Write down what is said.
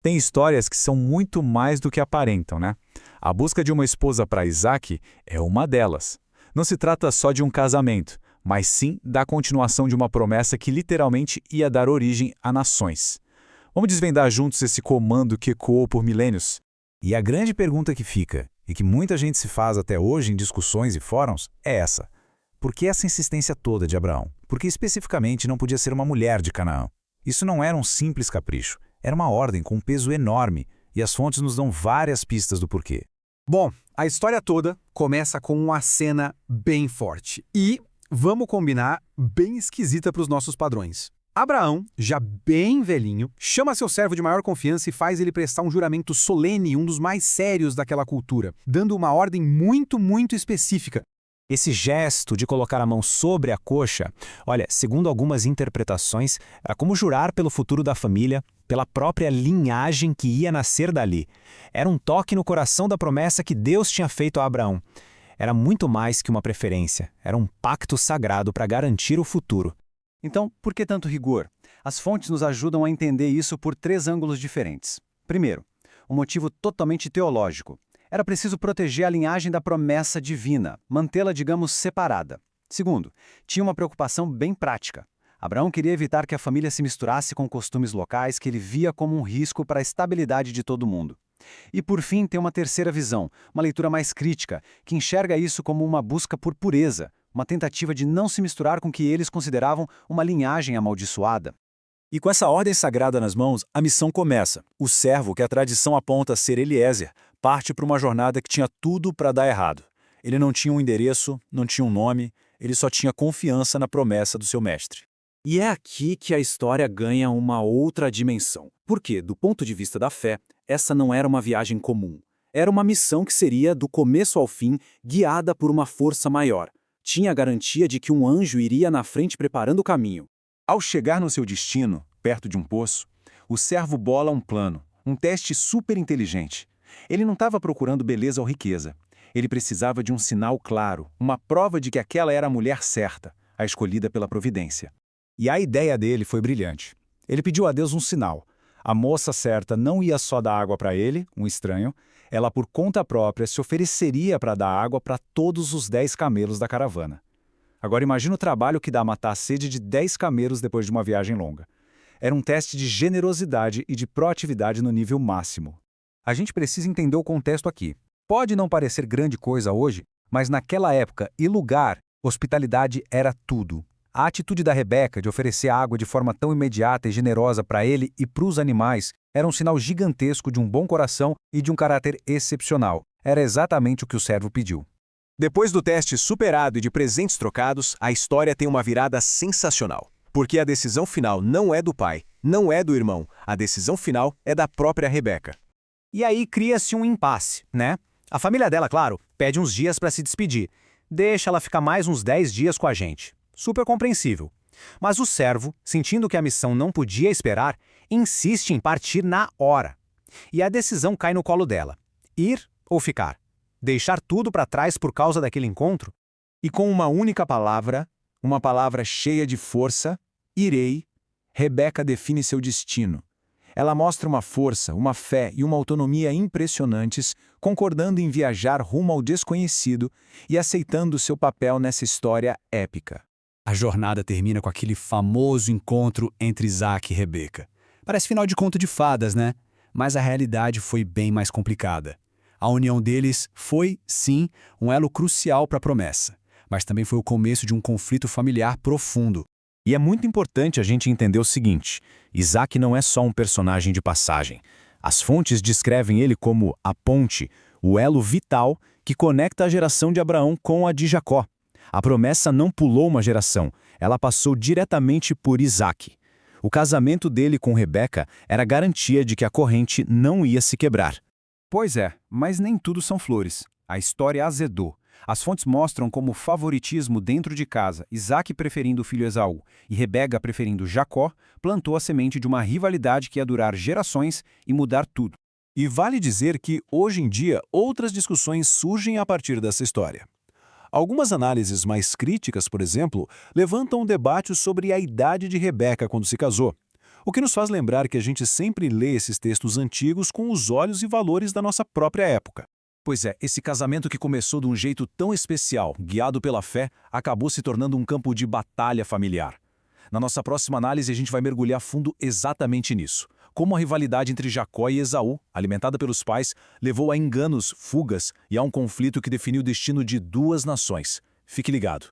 Tem histórias que são muito mais do que aparentam, né? A busca de uma esposa para Isaac é uma delas. Não se trata só de um casamento, mas sim da continuação de uma promessa que literalmente ia dar origem a nações. Vamos desvendar juntos esse comando que ecoou por milênios? E a grande pergunta que fica, e que muita gente se faz até hoje em discussões e fóruns, é essa. Por que essa insistência toda de Abraão? Por que especificamente não podia ser uma mulher de Canaã? Isso não era um simples capricho, era uma ordem com um peso enorme, e as fontes nos dão várias pistas do porquê. Bom, a história toda começa com uma cena bem forte e, vamos combinar, bem esquisita para os nossos padrões. Abraão, já bem velhinho, chama seu servo de maior confiança e faz ele prestar um juramento solene, um dos mais sérios daquela cultura, dando uma ordem muito específica. Esse gesto de colocar a mão sobre a coxa, olha, segundo algumas interpretações, é como jurar pelo futuro da família, pela própria linhagem que ia nascer dali. Era um toque no coração da promessa que Deus tinha feito a Abraão. Era muito mais que uma preferência, era um pacto sagrado para garantir o futuro. Então, por que tanto rigor? As fontes nos ajudam a entender isso por 3 ângulos diferentes. Primeiro, um motivo totalmente teológico. Era preciso proteger a linhagem da promessa divina, mantê-la, digamos, separada. Segundo, tinha uma preocupação bem prática. Abraão queria evitar que a família se misturasse com costumes locais que ele via como um risco para a estabilidade de todo mundo. E por fim, tem uma terceira visão, uma leitura mais crítica, que enxerga isso como uma busca por pureza, uma tentativa de não se misturar com o que eles consideravam uma linhagem amaldiçoada. E com essa ordem sagrada nas mãos, a missão começa. O servo, que a tradição aponta ser Eliezer, parte para uma jornada que tinha tudo para dar errado. Ele não tinha um endereço, não tinha um nome, ele só tinha confiança na promessa do seu mestre. E é aqui que a história ganha uma outra dimensão. Porque, do ponto de vista da fé, essa não era uma viagem comum. Era uma missão que seria, do começo ao fim, guiada por uma força maior. Tinha a garantia de que um anjo iria na frente preparando o caminho. Ao chegar no seu destino, perto de um poço, o servo bola um plano, um teste super inteligente. Ele não estava procurando beleza ou riqueza. Ele precisava de um sinal claro, uma prova de que aquela era a mulher certa, a escolhida pela providência. E a ideia dele foi brilhante. Ele pediu a Deus um sinal. A moça certa não ia só dar água para ele, um estranho, ela por conta própria se ofereceria para dar água para todos os 10 camelos da caravana. Agora imagina o trabalho que dá matar a sede de 10 camelos depois de uma viagem longa. Era um teste de generosidade e de proatividade no nível máximo. A gente precisa entender o contexto aqui. Pode não parecer grande coisa hoje, mas naquela época e lugar, hospitalidade era tudo. A atitude da Rebeca de oferecer água de forma tão imediata e generosa para ele e para os animais era um sinal gigantesco de um bom coração e de um caráter excepcional. Era exatamente o que o servo pediu. Depois do teste superado e de presentes trocados, a história tem uma virada sensacional. Porque a decisão final não é do pai, não é do irmão, a decisão final é da própria Rebeca. E aí cria-se um impasse, né? A família dela, claro, pede uns dias para se despedir. Deixa ela ficar mais uns 10 dias com a gente. Super compreensível. Mas o servo, sentindo que a missão não podia esperar, insiste em partir na hora. E a decisão cai no colo dela. Ir ou ficar? Deixar tudo para trás por causa daquele encontro? E com uma única palavra, uma palavra cheia de força, irei, Rebeca define seu destino. Ela mostra uma força, uma fé e uma autonomia impressionantes, concordando em viajar rumo ao desconhecido e aceitando seu papel nessa história épica. A jornada termina com aquele famoso encontro entre Isaac e Rebeca. Parece final de conto de fadas, né? Mas a realidade foi bem mais complicada. A união deles foi, sim, um elo crucial para a promessa, mas também foi o começo de um conflito familiar profundo. E é muito importante a gente entender o seguinte: Isaac não é só um personagem de passagem. As fontes descrevem ele como a ponte, o elo vital que conecta a geração de Abraão com a de Jacó. A promessa não pulou uma geração, ela passou diretamente por Isaac. O casamento dele com Rebeca era garantia de que a corrente não ia se quebrar. Pois é, mas nem tudo são flores. A história azedou. As fontes mostram como o favoritismo dentro de casa, Isaac preferindo o filho Esaú e Rebeca preferindo Jacó, plantou a semente de uma rivalidade que ia durar gerações e mudar tudo. E vale dizer que, hoje em dia, outras discussões surgem a partir dessa história. Algumas análises mais críticas, por exemplo, levantam um debate sobre a idade de Rebeca quando se casou. O que nos faz lembrar que a gente sempre lê esses textos antigos com os olhos e valores da nossa própria época. Pois é, esse casamento que começou de um jeito tão especial, guiado pela fé, acabou se tornando um campo de batalha familiar. Na nossa próxima análise, a gente vai mergulhar fundo exatamente nisso. Como a rivalidade entre Jacó e Esaú, alimentada pelos pais, levou a enganos, fugas e a um conflito que definiu o destino de duas nações. Fique ligado.